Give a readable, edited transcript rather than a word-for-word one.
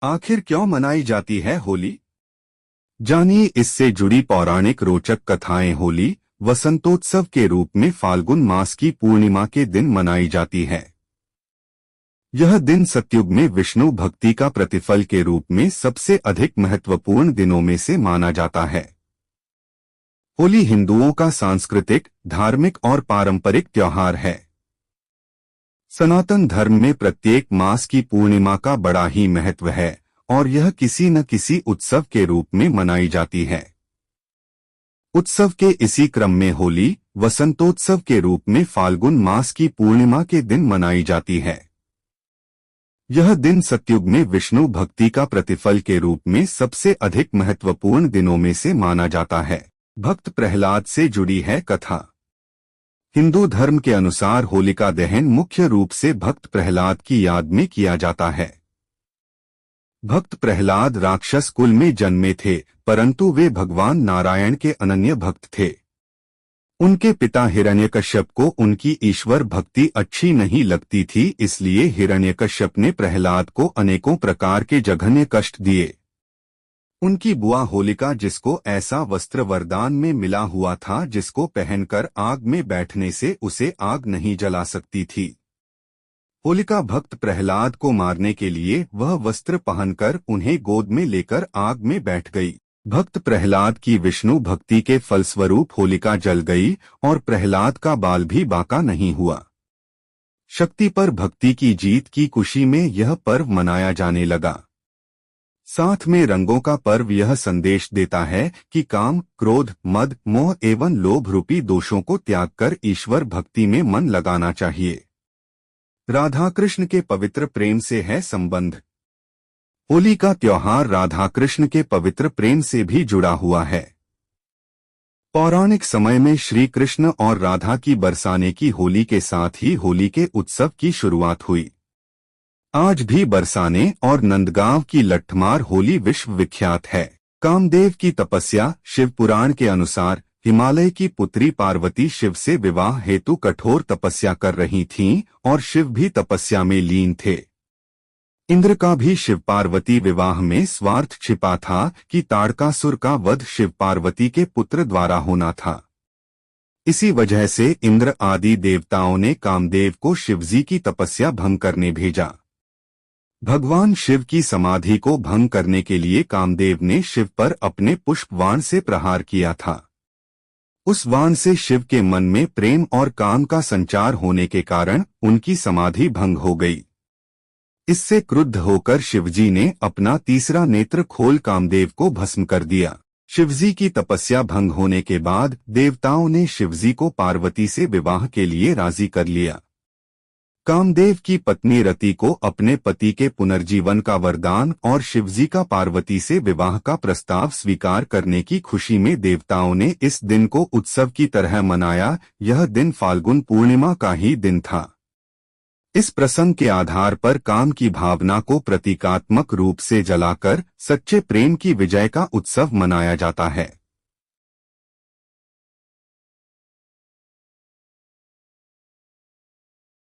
आखिर क्यों मनाई जाती है होली? जानिए इससे जुड़ी पौराणिक रोचक कथाएं। होली वसंतोत्सव के रूप में फाल्गुन मास की पूर्णिमा के दिन मनाई जाती है। यह दिन सतयुग में विष्णु भक्ति का प्रतिफल के रूप में सबसे अधिक महत्वपूर्ण दिनों में से माना जाता है। होली हिंदुओं का सांस्कृतिक, धार्मिक और पारंपरिक त्योहार है। सनातन धर्म में प्रत्येक मास की पूर्णिमा का बड़ा ही महत्व है और यह किसी न किसी उत्सव के रूप में मनाई जाती है। उत्सव के इसी क्रम में होली वसंतोत्सव के रूप में फाल्गुन मास की पूर्णिमा के दिन मनाई जाती है। यह दिन सतयुग में विष्णु भक्ति का प्रतिफल के रूप में सबसे अधिक महत्वपूर्ण दिनों में से माना जाता है। भक्त प्रहलाद से जुड़ी है कथा। हिंदू धर्म के अनुसार होलिका दहन मुख्य रूप से भक्त प्रहलाद की याद में किया जाता है। भक्त प्रहलाद राक्षस कुल में जन्मे थे, परंतु वे भगवान नारायण के अनन्य भक्त थे। उनके पिता हिरण्यकश्यप को उनकी ईश्वर भक्ति अच्छी नहीं लगती थी, इसलिए हिरण्यकश्यप ने प्रहलाद को अनेकों प्रकार के जघन्य कष्ट दिए। उनकी बुआ होलिका, जिसको ऐसा वस्त्र वरदान में मिला हुआ था जिसको पहनकर आग में बैठने से उसे आग नहीं जला सकती थी, होलिका भक्त प्रहलाद को मारने के लिए वह वस्त्र पहनकर उन्हें गोद में लेकर आग में बैठ गई। भक्त प्रहलाद की विष्णु भक्ति के फलस्वरूप होलिका जल गई और प्रहलाद का बाल भी बांका नहीं हुआ। शक्ति पर भक्ति की जीत की खुशी में यह पर्व मनाया जाने लगा। साथ में रंगों का पर्व यह संदेश देता है कि काम, क्रोध, मद, मोह एवं लोभ रूपी दोषों को त्याग कर ईश्वर भक्ति में मन लगाना चाहिए। राधा कृष्ण के पवित्र प्रेम से है संबंध। होली का त्योहार राधा कृष्ण के पवित्र प्रेम से भी जुड़ा हुआ है। पौराणिक समय में श्री कृष्ण और राधा की बरसाने की होली के साथ ही होली के उत्सव की शुरुआत हुई। आज भी बरसाने और नंदगांव की लट्ठमार होली विश्व विख्यात है। कामदेव की तपस्या। शिव पुराण के अनुसार हिमालय की पुत्री पार्वती शिव से विवाह हेतु कठोर तपस्या कर रही थीं और शिव भी तपस्या में लीन थे। इंद्र का भी शिव पार्वती विवाह में स्वार्थ छिपा था कि ताड़कासुर का वध शिव पार्वती के पुत्र द्वारा होना था। इसी वजह से इंद्र आदि देवताओं ने कामदेव को शिवजी की तपस्या भंग करने भेजा। भगवान शिव की समाधि को भंग करने के लिए कामदेव ने शिव पर अपने पुष्प बाण से प्रहार किया था। उस बाण से शिव के मन में प्रेम और काम का संचार होने के कारण उनकी समाधि भंग हो गई। इससे क्रुद्ध होकर शिवजी ने अपना तीसरा नेत्र खोल कामदेव को भस्म कर दिया। शिवजी की तपस्या भंग होने के बाद देवताओं ने शिवजी को पार्वती से विवाह के लिए राजी कर लिया। कामदेव की पत्नी रति को अपने पति के पुनर्जीवन का वरदान और शिवजी का पार्वती से विवाह का प्रस्ताव स्वीकार करने की खुशी में देवताओं ने इस दिन को उत्सव की तरह मनाया। यह दिन फाल्गुन पूर्णिमा का ही दिन था। इस प्रसंग के आधार पर काम की भावना को प्रतीकात्मक रूप से जलाकर सच्चे प्रेम की विजय का उत्सव मनाया जाता है।